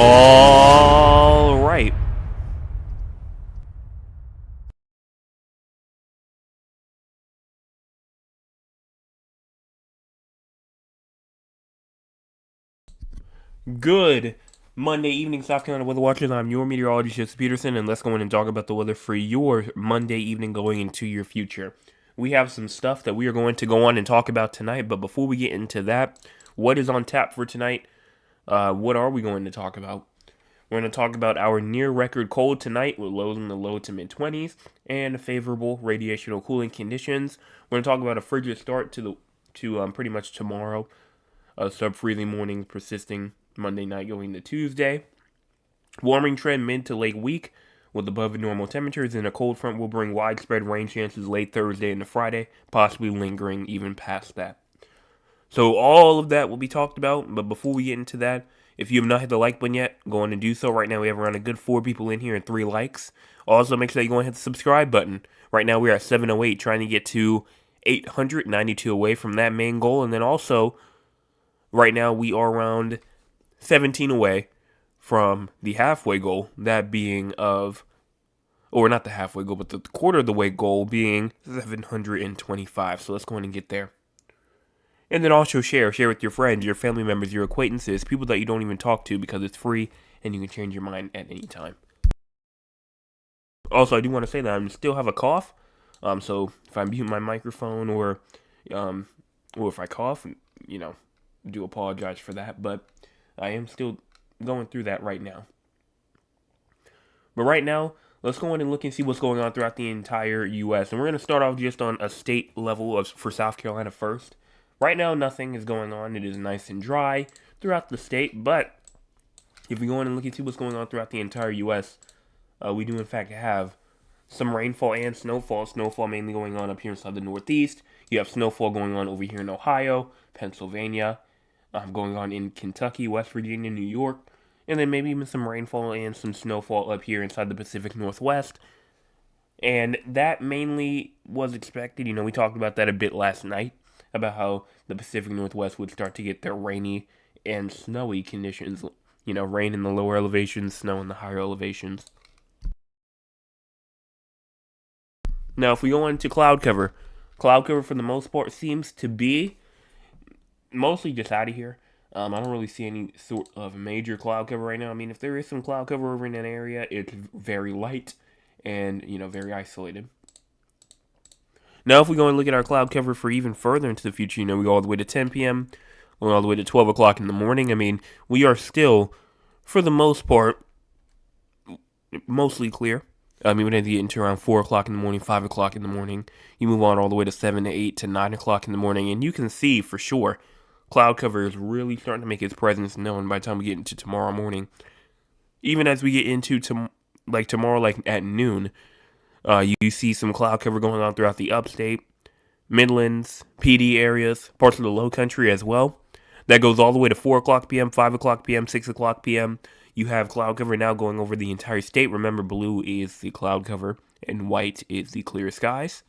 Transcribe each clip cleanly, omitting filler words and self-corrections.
All right. Good Monday evening, South Carolina weather watchers. I'm your meteorologist, Jesse Peterson, and let's go in and talk about the weather for your Monday evening going into your future. We have some stuff that we are going to go on and talk about tonight, but before we get into that, what is on tap for tonight? What are we going to talk about? We're going to talk about our near record cold tonight with lows in the low to mid 20s and favorable radiational cooling conditions. We're going to talk about a frigid start to pretty much tomorrow, sub freezing mornings persisting Monday night going to Tuesday. Warming trend mid to late week with above normal temperatures, and a cold front will bring widespread rain chances late Thursday into Friday, possibly lingering even past that. So all of that will be talked about, but before we get into that, if you have not hit the like button yet, go on and do so. Right now we have around a good 4 people in here and 3 likes. Also make sure you go and hit the subscribe button. Right now we're at 708, trying to get to 892 away from that main goal. And then also, right now we are around 17 away from the halfway goal, that being or not the halfway goal, but the quarter of the way goal being 725. So let's go ahead and get there. And then also share with your friends, your family members, your acquaintances, people that you don't even talk to, because it's free and you can change your mind at any time. Also, I do want to say that I still have a cough. So if I mute my microphone or if I cough, do apologize for that. But I am still going through that right now. But right now, let's go in and look and see what's going on throughout the entire U.S. And we're going to start off just on a state level for South Carolina first. Right now, nothing is going on. It is nice and dry throughout the state. But if we go in and look and see what's going on throughout the entire U.S., we do in fact have some rainfall and snowfall. Snowfall mainly going on up here inside the Northeast. You have snowfall going on over here in Ohio, Pennsylvania, going on in Kentucky, West Virginia, New York, and then maybe even some rainfall and some snowfall up here inside the Pacific Northwest. And that mainly was expected. We talked about that a bit last night, about how the Pacific Northwest would start to get their rainy and snowy conditions. Rain in the lower elevations, snow in the higher elevations. Now, if we go into cloud cover for the most part seems to be mostly just out of here. I don't really see any sort of major cloud cover right now. I mean, if there is some cloud cover over in an area, it's very light and, very isolated. Now, if we go and look at our cloud cover for even further into the future, we go all the way to 10 p.m., going all the way to 12 o'clock in the morning. I mean, we are still, for the most part, mostly clear. I mean, when you get into around 4 o'clock in the morning, 5 o'clock in the morning, you move on all the way to 7 to 8 to 9 o'clock in the morning, and you can see for sure cloud cover is really starting to make its presence known by the time we get into tomorrow morning. Even as we get into tomorrow, like at noon, you see some cloud cover going on throughout the upstate, Midlands, PD areas, parts of the low country as well. That goes all the way to 4 o'clock p.m., 5 o'clock p.m., 6 o'clock p.m. You have cloud cover now going over the entire state. Remember, blue is the cloud cover and white is the clear skies.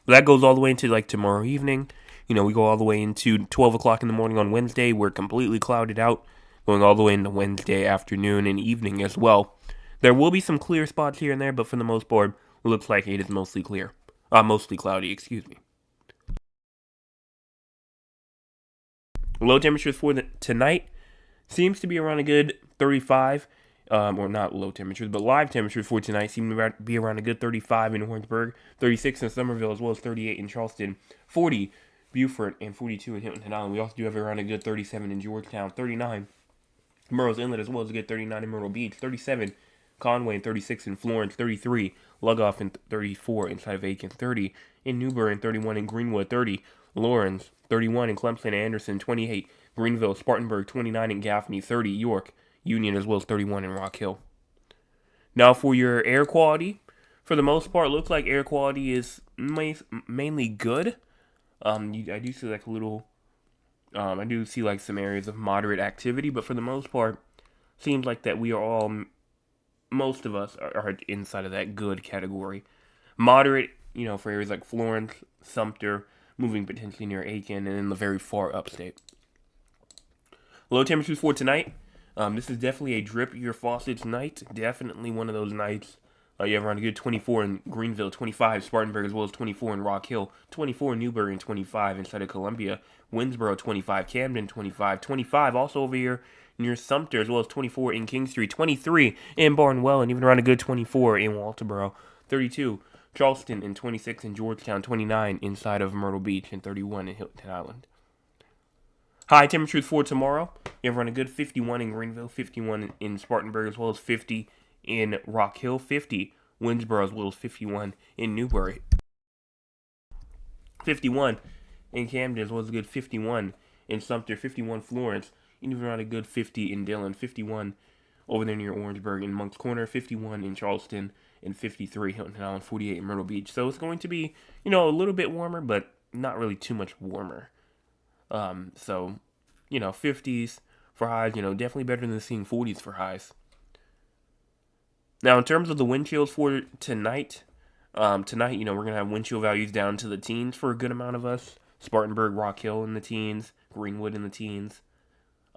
But that goes all the way into tomorrow evening. We go all the way into 12 o'clock in the morning on Wednesday. We're completely clouded out, going all the way into Wednesday afternoon and evening as well. There will be some clear spots here and there, but for the most part, it looks like it is mostly clear. Mostly cloudy, excuse me. Low temperatures for tonight seems to be around a good 35. Or not low temperatures, but live temperatures for tonight seem to be around a good 35 in Orangeburg, 36 in Somerville, as well as 38 in Charleston, 40 Beaufort, and 42 in Hilton Head Island. We also do have around a good 37 in Georgetown, 39 Murray's Inlet, as well as a good 39 in Myrtle Beach, 37 Conway, and 36 in Florence, 33 Lugoff, and 34 inside of Aiken, 30 in Newburgh, and 31 in Greenwood, 30 Lawrence, 31 in Clemson and Anderson, 28 Greenville, Spartanburg, 29 in Gaffney, 30 York, Union, as well as 31 in Rock Hill. Now for your air quality, for the most part, it looks like air quality is mainly good. I do see I do see some areas of moderate activity, but for the most part, seems like that we are all, most of us are inside of that good category. Moderate, for areas like Florence, Sumter, moving potentially near Aiken, and in the very far upstate. Low temperatures for tonight, This is definitely a drip your faucets night. Definitely one of those nights. You have around a good 24 in Greenville, 25 Spartanburg, as well as 24 in Rock Hill, 24 in Newberry, and 25 inside of Columbia. Winsboro, 25. Camden, 25. 25 also over here near Sumter, as well as 24 in Kingstree. 23 in Barnwell, and even around a good 24 in Walterboro. 32 Charleston, and 26 in Georgetown. 29 inside of Myrtle Beach, and 31 in Hilton Island. High temperatures for tomorrow. You have around a good 51 in Greenville, 51 in Spartanburg, as well as 50 in Rock Hill, 50 Winsboro, as well as 51 in Newberry, 51 in Camden, as well as a good 51 in Sumter, 51 Florence, and even around a good 50 in Dillon, 51 over there near Orangeburg in Moncks Corner, 51 in Charleston, and 53 Hilton Island, 48 in Myrtle Beach. So it's going to be, a little bit warmer, but not really too much warmer. 50s for highs, definitely better than seeing 40s for highs. Now, in terms of the wind chills for tonight, we're going to have wind chill values down to the teens for a good amount of us. Spartanburg, Rock Hill in the teens, Greenwood in the teens.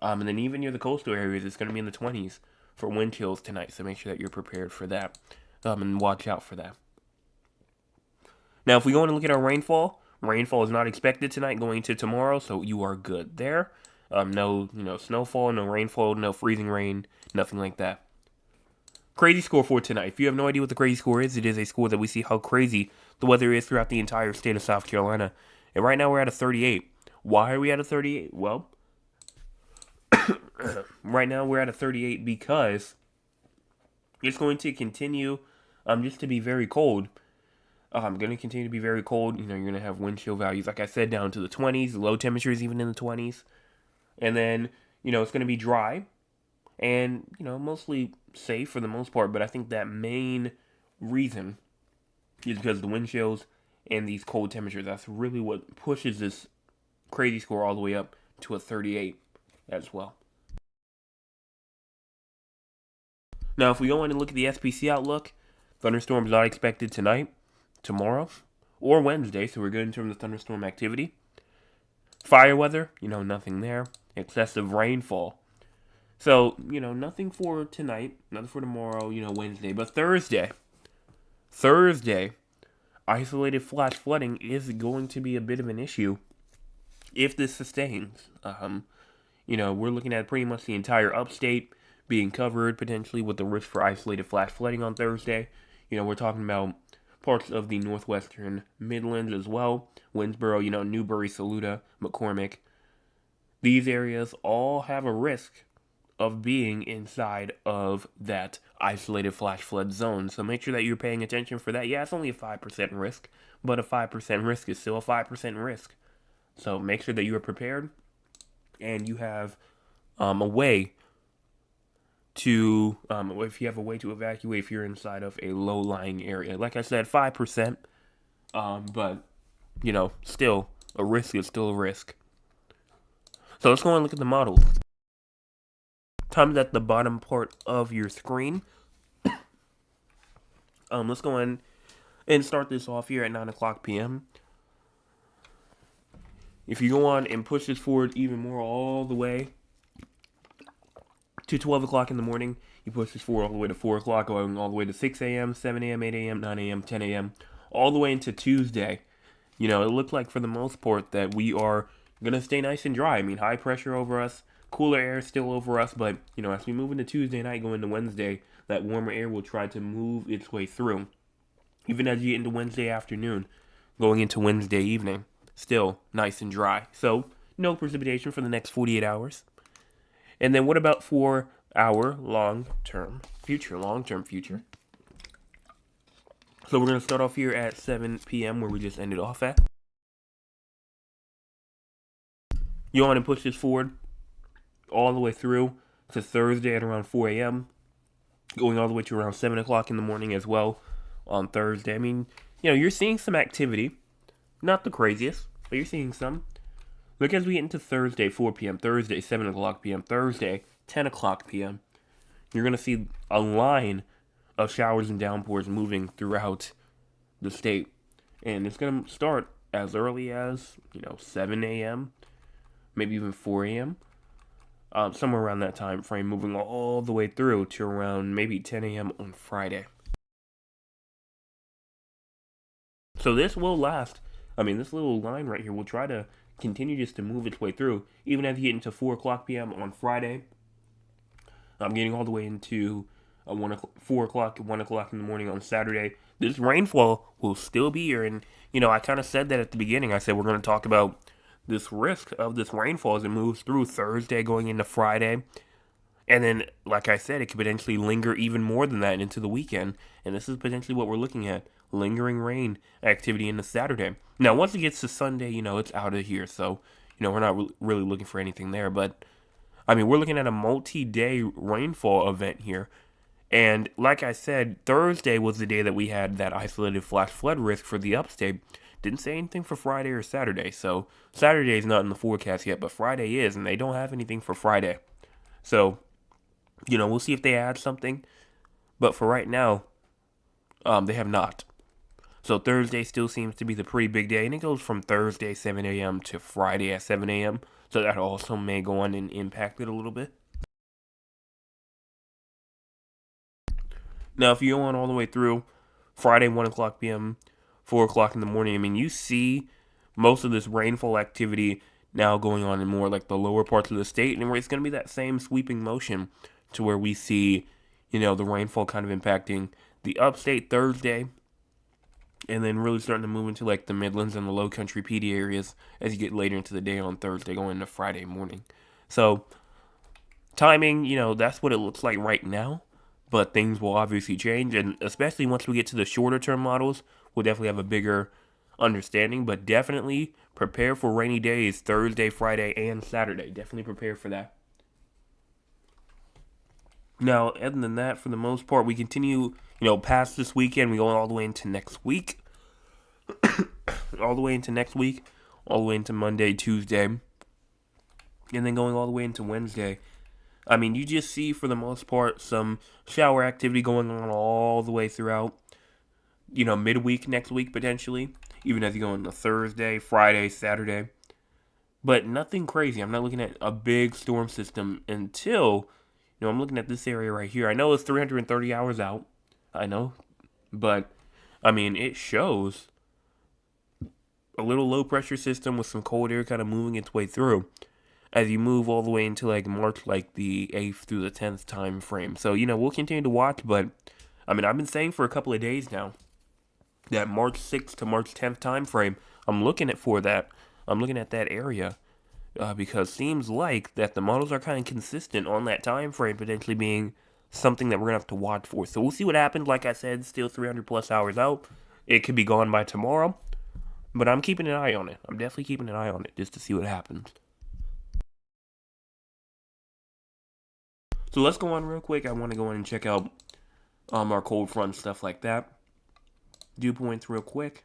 And then even near the coastal areas, it's going to be in the 20s for wind chills tonight. So make sure that you're prepared for that and watch out for that. Now, if we go in and look at our rainfall is not expected tonight going into tomorrow, so you are good there. No, snowfall, no rainfall, no freezing rain, nothing like that. Crazy score for tonight. If you have no idea what the crazy score is, it is a score that we see how crazy the weather is throughout the entire state of South Carolina. And right now we're at a 38. Why are we at a 38? Well, right now we're at a 38 because it's going to continue just to be very cold. Going to continue to be very cold. You're going to have wind chill values, like I said, down to the 20s, low temperatures even in the 20s. And then, it's going to be dry and, mostly safe for the most part. But I think that main reason is because the wind chills and these cold temperatures. That's really what pushes this crazy score all the way up to a 38 as well. Now, if we go in and look at the SPC outlook, thunderstorms not expected tonight, tomorrow, or Wednesday, so we're good in terms of thunderstorm activity. Fire weather, nothing there. Excessive rainfall. So, nothing for tonight, nothing for tomorrow, Wednesday. But Thursday, isolated flash flooding is going to be a bit of an issue if this sustains. We're looking at pretty much the entire upstate being covered potentially with the risk for isolated flash flooding on Thursday. We're talking about parts of the northwestern Midlands as well. Winsboro, Newberry, Saluda, McCormick. These areas all have a risk of being inside of that isolated flash flood zone. So make sure that you're paying attention for that. Yeah, it's only a 5% risk, but a 5% risk is still a 5% risk. So make sure that you are prepared and you have a way to, if you have a way to evacuate if you're inside of a low-lying area. Like I said, 5%, but, still, a risk is still a risk. So let's go and look at the model. Time's at the bottom part of your screen. Let's go in and start this off here at 9 o'clock p.m. If you go on and push this forward even more all the way to 12 o'clock in the morning, you push this forward all the way to 4 o'clock, going all the way to 6 a.m., 7 a.m., 8 a.m., 9 a.m., 10 a.m., all the way into Tuesday. It looks like for the most part that we are going to stay nice and dry. High pressure over us, cooler air still over us, but, as we move into Tuesday night, going into Wednesday, that warmer air will try to move its way through. Even as you get into Wednesday afternoon, going into Wednesday evening, still nice and dry. So, no precipitation for the next 48 hours. And then what about for our long-term future? So we're going to start off here at 7 p.m. where we just ended off at. You want to push this forward all the way through to Thursday at around 4 a.m., going all the way to around 7 o'clock in the morning as well on Thursday. You're seeing some activity. Not the craziest, but you're seeing some. Look as we get into Thursday, 4 p.m., Thursday, 7 o'clock p.m., Thursday, 10 o'clock p.m. You're going to see a line of showers and downpours moving throughout the state. And it's going to start as early as, 7 a.m., maybe even 4 a.m. somewhere around that time frame, moving all the way through to around maybe 10 a.m. on Friday. So this will last. I mean, this little line right here will try to continue just to move its way through, even as you get into 4 o'clock p.m. on Friday. I'm getting all the way into 4 o'clock, 1 o'clock in the morning on Saturday. This rainfall will still be here. And, I kind of said that at the beginning. I said we're going to talk about this risk of this rainfall as it moves through Thursday going into Friday. And then, like I said, it could potentially linger even more than that into the weekend. And this is potentially what we're looking at. Lingering rain activity into Saturday. Now, once it gets to Sunday, it's out of here. So, we're not really looking for anything there. But, I mean, we're looking at a multi-day rainfall event here. And like I said, Thursday was the day that we had that isolated flash flood risk for the upstate. Didn't say anything for Friday or Saturday. So, Saturday is not in the forecast yet, but Friday is. And they don't have anything for Friday. So, we'll see if they add something. But for right now, they have not. So Thursday still seems to be the pretty big day, and it goes from Thursday 7 a.m. to Friday at 7 a.m. So that also may go on and impact it a little bit. Now, if you go on all the way through Friday 1 o'clock p.m., 4 o'clock in the morning, I mean, you see most of this rainfall activity now going on in more like the lower parts of the state, and it's going to be that same sweeping motion to where we see, the rainfall kind of impacting the upstate Thursday, and then really starting to move into like the Midlands and the Low Country PD areas as you get later into the day on Thursday, going into Friday morning. So timing, that's what it looks like right now, but things will obviously change, and especially once we get to the shorter term models, we'll definitely have a bigger understanding. But definitely prepare for rainy days Thursday, Friday, and Saturday. Definitely prepare for that. Now, other than that, for the most part, we continue, past this weekend. We go all the way into next week. All the way into next week. All the way into Monday, Tuesday. And then going all the way into Wednesday. I mean, you just see, for the most part, some shower activity going on all the way throughout, midweek next week, potentially. Even as you go into Thursday, Friday, Saturday. But nothing crazy. I'm not looking at a big storm system until... I'm looking at this area right here. I know it's 330 hours out. I know. But, I mean, it shows a little low pressure system with some cold air kind of moving its way through as you move all the way into like March, like the 8th through the 10th time frame. So, we'll continue to watch. But, I mean, I've been saying for a couple of days now that March 6th to March 10th time frame, I'm looking at that area. Because seems like that the models are kind of consistent on that time frame potentially being something that we're going to have to watch for. So we'll see what happens. Like I said, still 300 plus hours out. It could be gone by tomorrow. But I'm keeping an eye on it. I'm definitely keeping an eye on it just to see what happens. So let's go on real quick. I want to go in and check out our cold front, stuff like that. Dew points real quick.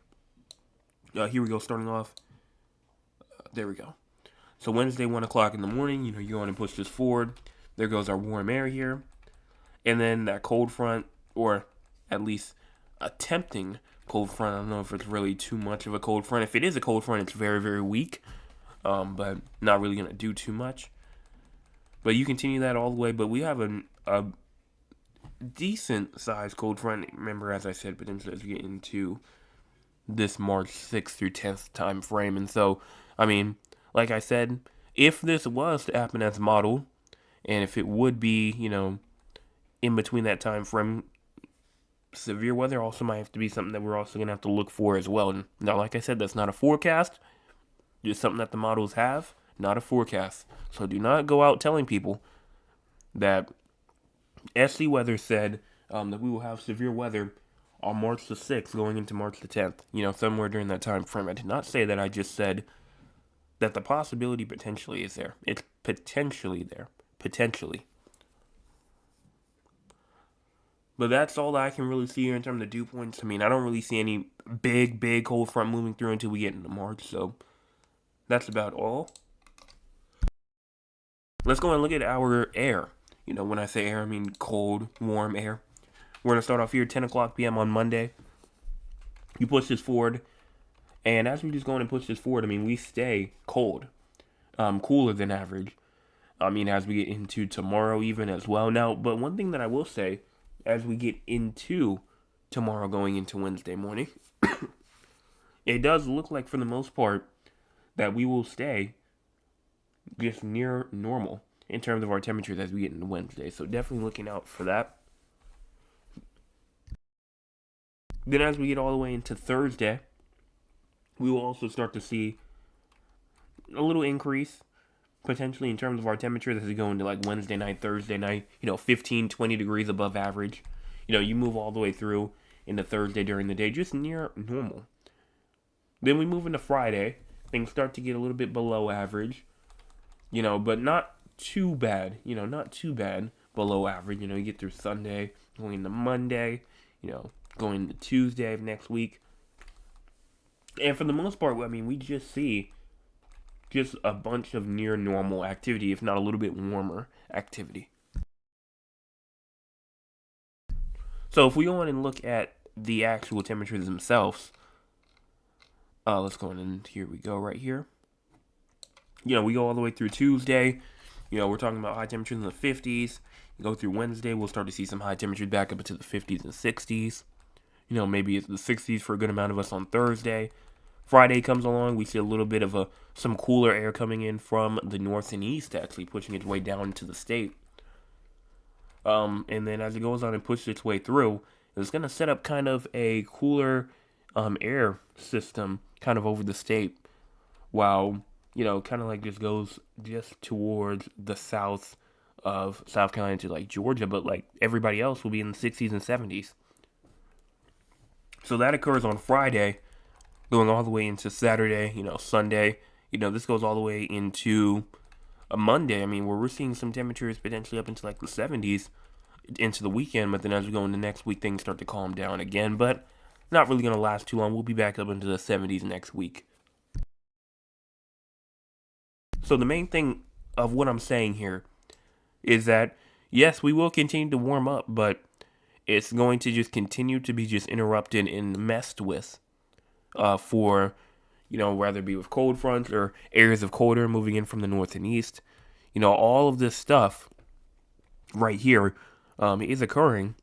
Here we go, starting off. There we go. So Wednesday, 1 o'clock in the morning, you go on and push this forward. There goes our warm air here. And then that cold front, or at least attempting cold front. I don't know if it's really too much of a cold front. If it is a cold front, it's very, very weak. But not really going to do too much. But you continue that all the way. But we have a decent sized cold front. Remember, as I said, potentially as we get into this March 6th through 10th time frame. And so, I mean... Like I said, if this was to happen as modeled, and if it would be, in between that time frame, severe weather also might have to be something that we're also going to have to look for as well. And now, like I said, that's not a forecast. Just something that the models have, not a forecast. So do not go out telling people that SC Weather said that we will have severe weather on March the 6th going into March the 10th. Somewhere during that time frame. I did not say that. I just said... that the possibility potentially is there. It's potentially there. Potentially. But that's all that I can really see here in terms of dew points. I mean, I don't really see any big cold front moving through until we get into March. So, that's about all. Let's go and look at our air. When I say air, I mean cold, warm air. We're going to start off here 10 o'clock p.m. on Monday. You push this forward. And as we just go in and push this forward, I mean, we stay cold, cooler than average. I mean, as we get into tomorrow even as well. Now, but one thing that I will say, as we get into tomorrow going into Wednesday morning, it does look like for the most part that we will stay just near normal in terms of our temperatures as we get into Wednesday. So definitely looking out for that. Then as we get all the way into Thursday, we will also start to see a little increase potentially in terms of our temperatures as we go into like Wednesday night, Thursday night, 15, 20 degrees above average. You move all the way through into Thursday during the day, just near normal. Then we move into Friday. Things start to get a little bit below average, but not too bad, not too bad below average. You get through Sunday, going into Monday, going into Tuesday of next week. And for the most part, I mean, we just see just a bunch of near normal activity, if not a little bit warmer activity. So if we go on and look at the actual temperatures themselves, let's go on and here we go right here. We go all the way through Tuesday. We're talking about high temperatures in the 50s. You go through Wednesday, we'll start to see some high temperatures back up into the 50s and 60s. Maybe it's the 60s for a good amount of us on Thursday. Friday comes along, we see a little bit of some cooler air coming in from the north and east, actually pushing its way down into the state. And then as it goes on and pushes its way through, it's going to set up kind of a cooler air system kind of over the state, while, kind of like just goes just towards the south of South Carolina to like Georgia, but like everybody else will be in the 60s and 70s. So that occurs on Friday, going all the way into Saturday, Sunday. This goes all the way into a Monday. I mean, where we're seeing some temperatures potentially up into like the 70s into the weekend, but then as we go into next week, things start to calm down again, but not really going to last too long. We'll be back up into the 70s next week. So the main thing of what I'm saying here is that, yes, we will continue to warm up, but it's going to just continue to be just interrupted and messed with for, whether it be with cold fronts or areas of cold air moving in from the north and east. All of this stuff right here is occurring.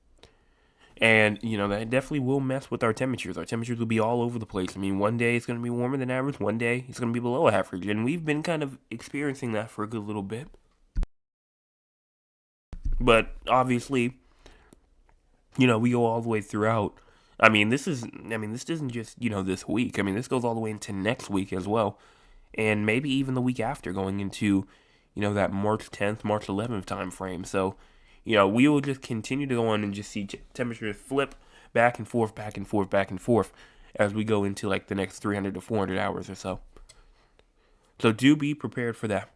And, that definitely will mess with our temperatures. Our temperatures will be all over the place. I mean, one day it's going to be warmer than average. One day it's going to be below average. And we've been kind of experiencing that for a good little bit. But obviously, we go all the way throughout. This isn't just, this week. This goes all the way into next week as well. And maybe even the week after, going into, that March 10th, March 11th time frame. So, we will just continue to go on and just see temperatures flip back and forth, back and forth, back and forth as we go into like the next 300 to 400 hours or so. So do be prepared for that.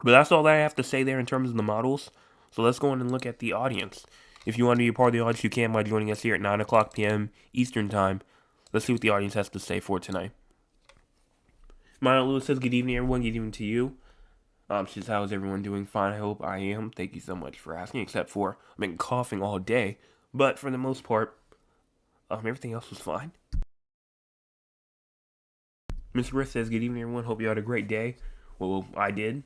But that's all that I have to say there in terms of the models. So let's go on and look at the audience. If you want to be a part of the audience, you can by joining us here at 9 o'clock p.m. Eastern Time. Let's see what the audience has to say for tonight. Maya Lewis says, good evening, everyone. Good evening to you. She says, how is everyone doing? Fine, I hope I am. Thank you so much for asking, except for I've been coughing all day. But for the most part, everything else was fine. Miss Riss says, good evening, everyone. Hope you had a great day. Well, I did.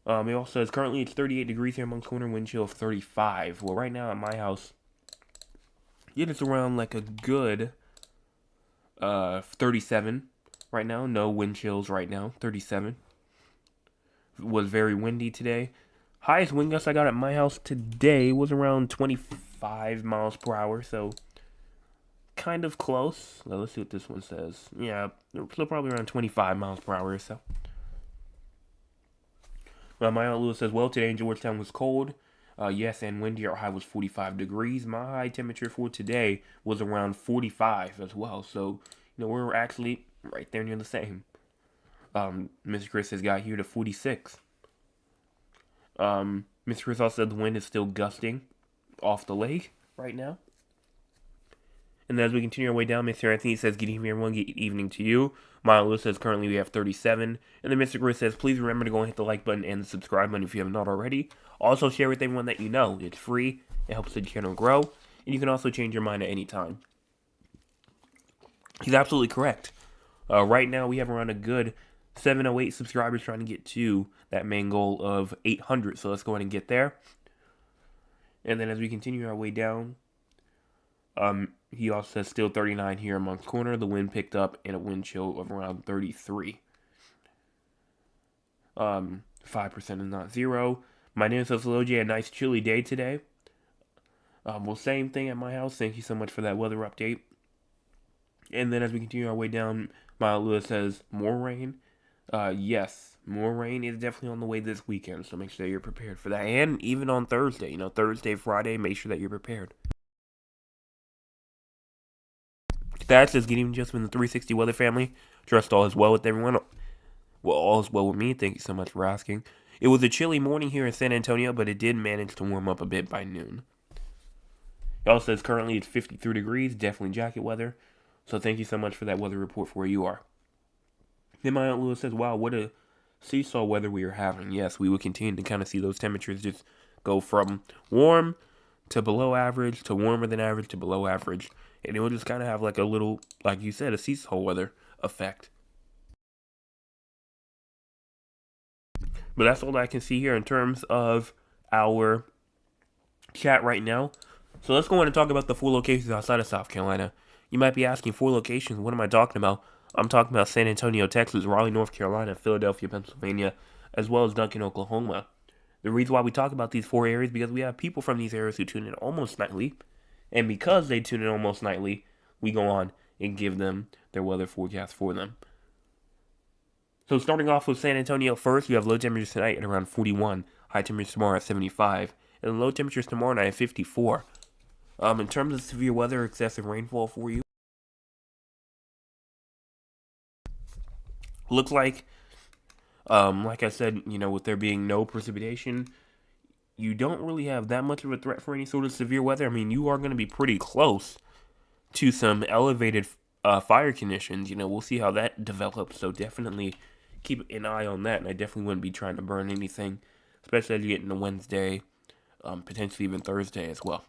It also says, currently it's 38 degrees here amongst Corner, wind chill of 35. Well, right now at my house, it's around like a good 37 right now. No wind chills right now, 37. It was very windy today. Highest wind gust I got at my house today was around 25 miles per hour, so kind of close. Now, let's see what this one says. Yeah, so probably around 25 miles per hour or so. My Aunt Lewis says, well, today in Georgetown was cold. Yes, and windy. Our high was 45 degrees. My high temperature for today was around 45 as well. So, we're actually right there near the same. Mr. Chris has got here to 46. Mr. Chris also said the wind is still gusting off the lake right now. And then as we continue our way down, Mr. Anthony says, good evening, everyone. Good evening to you. Maya Lewis says, currently we have 37. And then Mr. Chris says, please remember to go and hit the like button and the subscribe button if you have not already. Also, share with everyone that you know. It's free. It helps the channel grow. And you can also change your mind at any time. He's absolutely correct. Right now, we have around a good 708 subscribers, trying to get to that main goal of 800. So let's go ahead and get there. And then as we continue our way down, he also says still 39 here in Moncks Corner. The wind picked up in a wind chill of around 33. 5% is not zero. My name is Sociology. A nice chilly day today. Well, same thing at my house. Thank you so much for that weather update. And then as we continue our way down, Mile Lewis says more rain. Yes, more rain is definitely on the way this weekend. So make sure that you're prepared for that. And even on Thursday, Thursday, Friday, make sure that you're prepared. That says, good evening, gentlemen, the 360 Weather family. Trust all is well with everyone. Well, all is well with me. Thank you so much for asking. It was a chilly morning here in San Antonio, but it did manage to warm up a bit by noon. It also says currently it's 53 degrees, definitely jacket weather. So thank you so much for that weather report for where you are. Then my Aunt Lewis says, wow, what a seesaw weather we are having. Yes, we will continue to kind of see those temperatures just go from warm to below average to warmer than average to below average. And it will just kind of have like a little, like you said, a seesaw weather effect. But that's all I can see here in terms of our chat right now. So let's go on and talk about the 4 locations outside of South Carolina. You might be asking, 4 locations, what am I talking about? I'm talking about San Antonio, Texas, Raleigh, North Carolina, Philadelphia, Pennsylvania, as well as Duncan, Oklahoma. The reason why we talk about these 4 areas is because we have people from these areas who tune in almost nightly. And because they tune in almost nightly, we go on and give them their weather forecast for them. So starting off with San Antonio first, you have low temperatures tonight at around 41, high temperatures tomorrow at 75, and low temperatures tomorrow night at 54. In terms of severe weather, excessive rainfall for you, looks like I said, with there being no precipitation, you don't really have that much of a threat for any sort of severe weather. I mean, you are going to be pretty close to some elevated fire conditions. We'll see how that develops. So definitely keep an eye on that. And I definitely wouldn't be trying to burn anything, especially as you get into Wednesday, potentially even Thursday as well.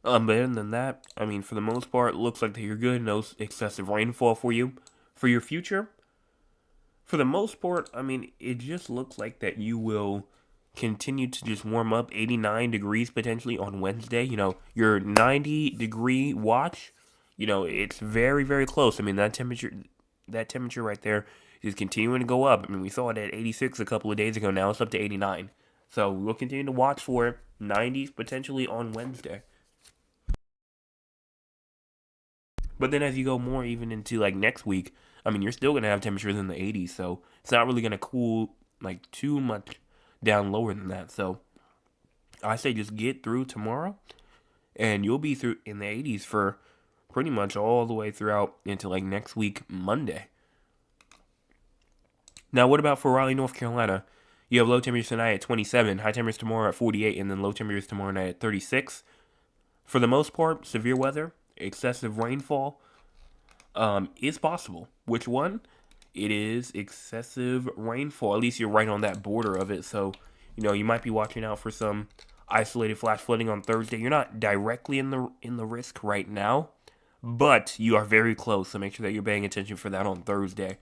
But other than that, I mean, for the most part, it looks like that you're good. No excessive rainfall for you. For your future, for the most part, I mean, it just looks like that you will continue to just warm up. 89 degrees potentially on Wednesday. Your 90-degree watch, it's very, very close. I mean, that temperature right there is continuing to go up. I mean, we saw it at 86 a couple of days ago. Now it's up to 89. So we'll continue to watch for 90s potentially on Wednesday. But then as you go more even into like next week, I mean, you're still going to have temperatures in the 80s. So it's not really going to cool like too much down lower than that. So I say just get through tomorrow and you'll be through in the 80s for pretty much all the way throughout into like next week, Monday. Now, what about for Raleigh, North Carolina? You have low temperatures tonight at 27, high temperatures tomorrow at 48, and then low temperatures tomorrow night at 36. For the most part, severe weather, excessive rainfall is possible. Which one? It is excessive rainfall. At least you're right on that border of it. So, you might be watching out for some isolated flash flooding on Thursday. You're not directly in the risk right now, but you are very close. So make sure that you're paying attention for that on Thursday,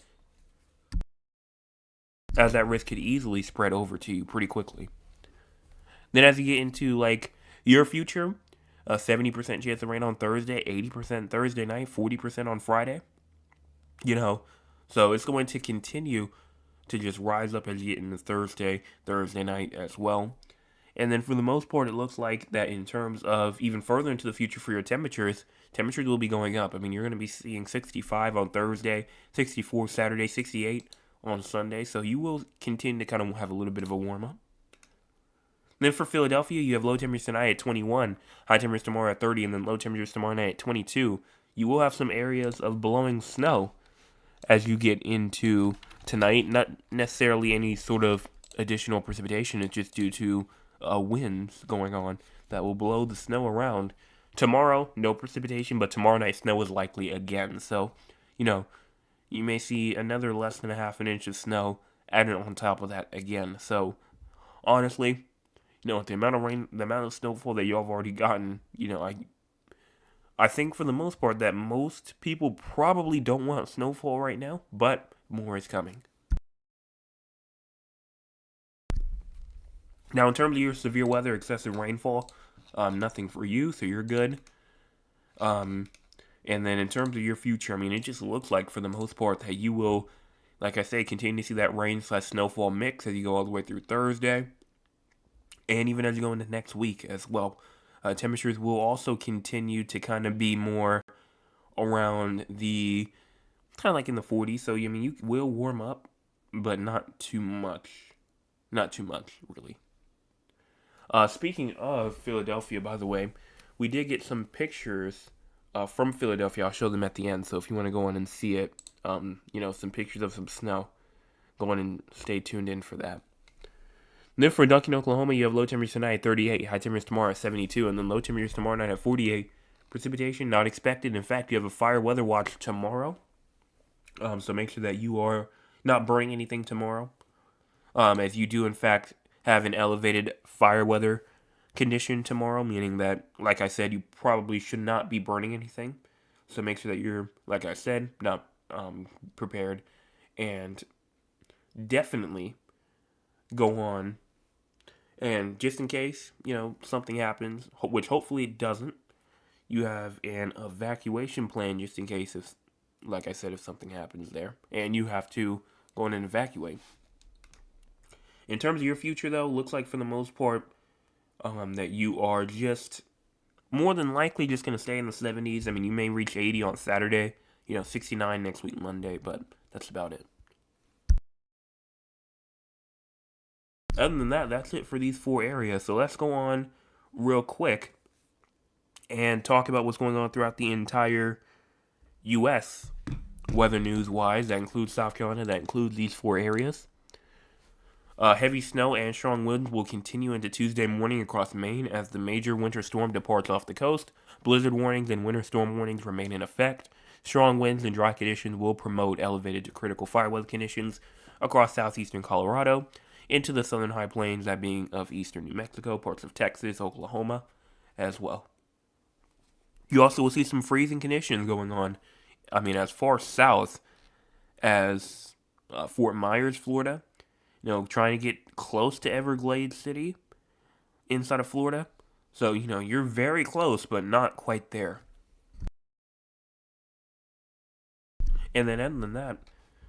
as that risk could easily spread over to you pretty quickly. Then as you get into like your future, a 70% chance of rain on Thursday, 80% Thursday night, 40% on Friday. So it's going to continue to just rise up as you get into Thursday night as well. And then for the most part, it looks like that in terms of even further into the future for your temperatures will be going up. I mean, you're going to be seeing 65 on Thursday, 64 Saturday, 68 on Sunday. So you will continue to kind of have a little bit of a warm-up. Then for Philadelphia, you have low temperatures tonight at 21, high temperatures tomorrow at 30, and then low temperatures tomorrow night at 22. You will have some areas of blowing snow as you get into tonight. Not necessarily any sort of additional precipitation. It's just due to winds going on that will blow the snow around. Tomorrow, no precipitation, but tomorrow night snow is likely again. So, you may see another less than a half an inch of snow added on top of that again. So, honestly, with the amount of rain, the amount of snowfall that y'all have already gotten, I think for the most part that most people probably don't want snowfall right now, but more is coming. Now, in terms of your severe weather, excessive rainfall, nothing for you, so you're good. Um, and then in terms of your future, I mean, it just looks like for the most part that you will, like I say, continue to see that rain/snowfall mix as you go all the way through Thursday, and even as you go into next week as well. Temperatures will also continue to kind of be more around the kind of like in the 40s. So I mean, you will warm up, but not too much. Not too much, really. Speaking of Philadelphia, by the way, we did get some pictures from Philadelphia. I'll show them at the end. So if you want to go on and see it, some pictures of some snow, go on and stay tuned in for that. And then for Duncan, Oklahoma, you have low temperatures tonight at 38, high temperatures tomorrow at 72, and then low temperatures tomorrow night at 48. Precipitation not expected. In fact, you have a fire weather watch tomorrow. So make sure that you are not burning anything tomorrow. As you do, in fact, have an elevated fire weather condition tomorrow, meaning that, like I said, you probably should not be burning anything. So make sure that you're, like I said, not prepared. And definitely go on. And just in case, something happens, which hopefully it doesn't, you have an evacuation plan just in case if, like I said, if something happens there. And you have to go in and evacuate. In terms of your future, though, looks like for the most part that you are just more than likely just going to stay in the 70s. I mean, you may reach 80 on Saturday, 69 next week, Monday, but that's about it. Other than that, that's it for these 4 areas. So let's go on real quick and talk about what's going on throughout the entire U.S. weather news-wise. That includes South Carolina. That includes these 4 areas. Heavy snow and strong winds will continue into Tuesday morning across Maine as the major winter storm departs off the coast. Blizzard warnings and winter storm warnings remain in effect. Strong winds and dry conditions will promote elevated to critical fire weather conditions across southeastern Colorado, into the southern high plains, that being of eastern New Mexico, parts of Texas, Oklahoma, as well. You also will see some freezing conditions going on. I mean, as far south as Fort Myers, Florida. Trying to get close to Everglades City inside of Florida. So, you're very close, but not quite there. And then other than that,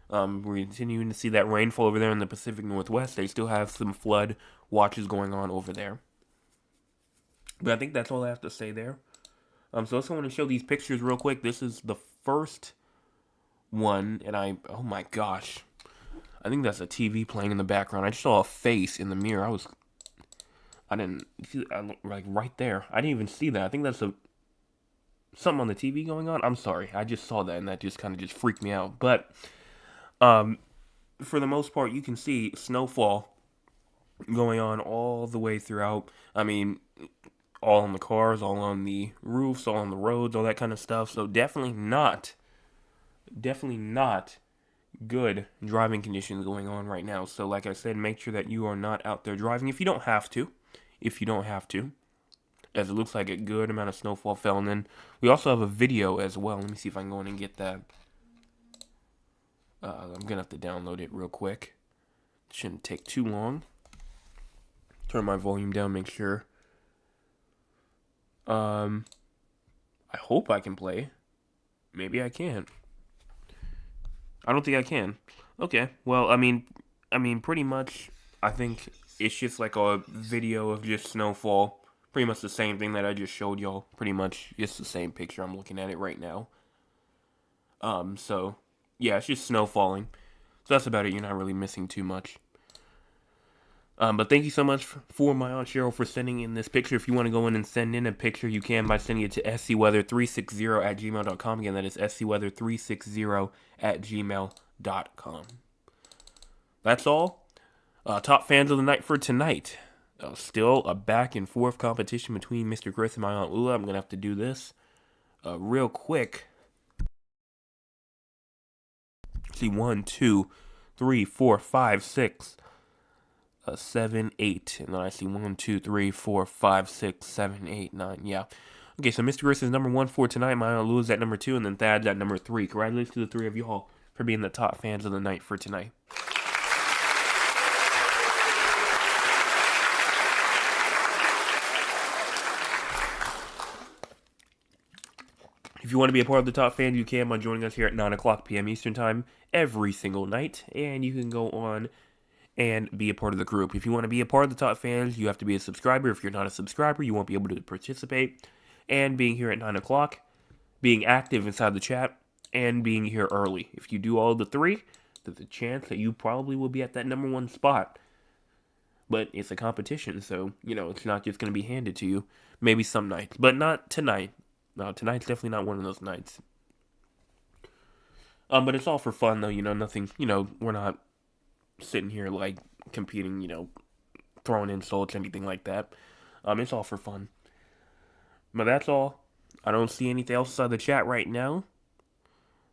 we're continuing to see that rainfall over there in the Pacific Northwest. They still have some flood watches going on over there. But I think that's all I have to say there. So let's go on and show these pictures real quick. This is the first one, and oh my gosh. I think that's a TV playing in the background. I just saw a face in the mirror. I didn't see, like right there. I didn't even see that. I think that's something on the TV going on. I'm sorry. I just saw that and that just kind of just freaked me out. But, for the most part, you can see snowfall going on all the way throughout. I mean, all on the cars, all on the roofs, all on the roads, all that kind of stuff. So definitely not good driving conditions going on right now. So like I said, make sure that you are not out there driving if you don't have to. As it looks like a good amount of snowfall fell. And then we also have a video as well. Let me see if I can go in and get that. I'm going to have to download it real quick. It shouldn't take too long. Turn my volume down, make sure. I hope I can play. Maybe I can't. I don't think I can. Okay. Well, I mean, pretty much, I think it's just like a video of just snowfall. Pretty much the same thing that I just showed y'all. Pretty much just the same picture. I'm looking at it right now. So, yeah, it's just snow falling. So that's about it. You're not really missing too much. But thank you so much for my Aunt Cheryl for sending in this picture. If you want to go in and send in a picture, you can by sending it to scweather360@gmail.com. Again, that is scweather360@gmail.com. That's all. Top fans of the night for tonight. Still a back and forth competition between Mr. Chris and my Aunt Lula. I'm going to have to do this real quick. See, 1, 2, 3, 4, 5, 6... 7, 8, and then I see 1, 2, 3, 4, 5, 6, 7, 8, 9. Yeah. Okay, so Mr. Griss is number 1 for tonight. Maya Lewis at number 2, and then Thad's at number 3. Congratulations to the 3 of you all for being the top fans of the night for tonight. If you want to be a part of the top fans, you can by joining us here at 9 o'clock p.m. Eastern Time every single night, and you can go on and be a part of the group. If you want to be a part of the top fans, you have to be a subscriber. If you're not a subscriber, you won't be able to participate. And being here at 9 o'clock, being active inside the chat, and being here early. If you do all the 3, there's a chance that you probably will be at that number 1 spot. But it's a competition, so, it's not just going to be handed to you. Maybe some nights, but not tonight. No, tonight's definitely not one of those nights. But it's all for fun, though, nothing, we're not sitting here, like, competing, throwing insults, anything like that. It's all for fun. But that's all. I don't see anything else inside the chat right now.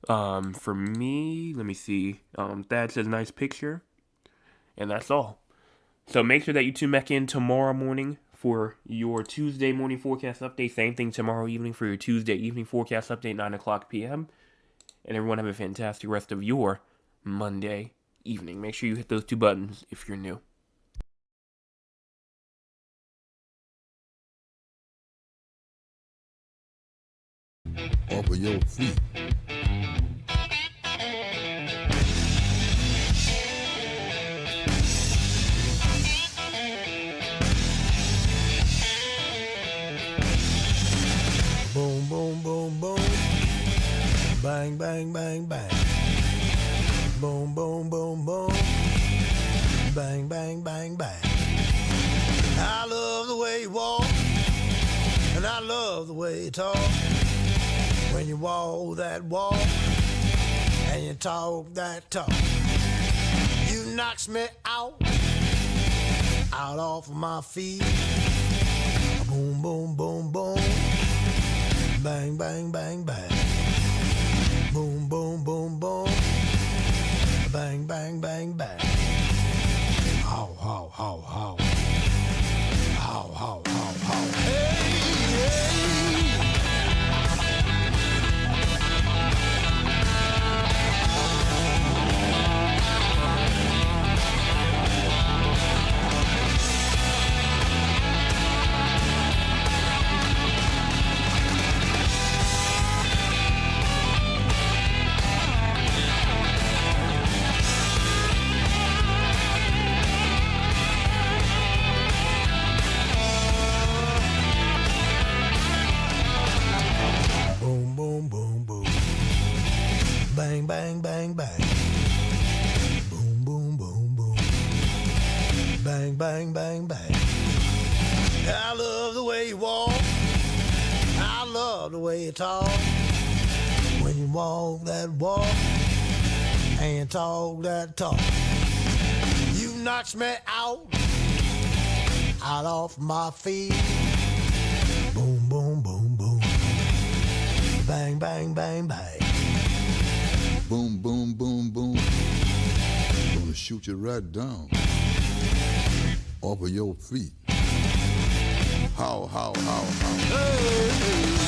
For me, let me see. Thad says nice picture. And that's all. So make sure that you tune back in tomorrow morning for your Tuesday morning forecast update. Same thing tomorrow evening for your Tuesday evening forecast update, 9 o'clock p.m. And everyone have a fantastic rest of your Monday evening. Make sure you hit those 2 buttons if you're new. Off of your feet. Boom, boom, boom, boom. Bang, bang, bang, bang. Boom, boom, boom, boom. Bang, bang, bang, bang. I love the way you walk, and I love the way you talk. When you walk that walk, and you talk that talk, you knocks me out off of my feet. Boom, boom, boom, boom. Bang, bang, bang, bang. Boom, boom, boom, boom. Bang, bang, bang, bang. How, how, how, how. How, how, how, how. Hey, hey. Bang, bang, bang, bang. Boom, boom, boom, boom. Bang, bang, bang, bang. I love the way you walk. I love the way you talk. When you walk that walk and talk that talk, you knocks me out off my feet. Boom, boom, boom, boom. Bang, bang, bang, bang. Boom, boom, boom, boom. Gonna shoot you right down off of your feet. How, how, how, how. Hey, hey.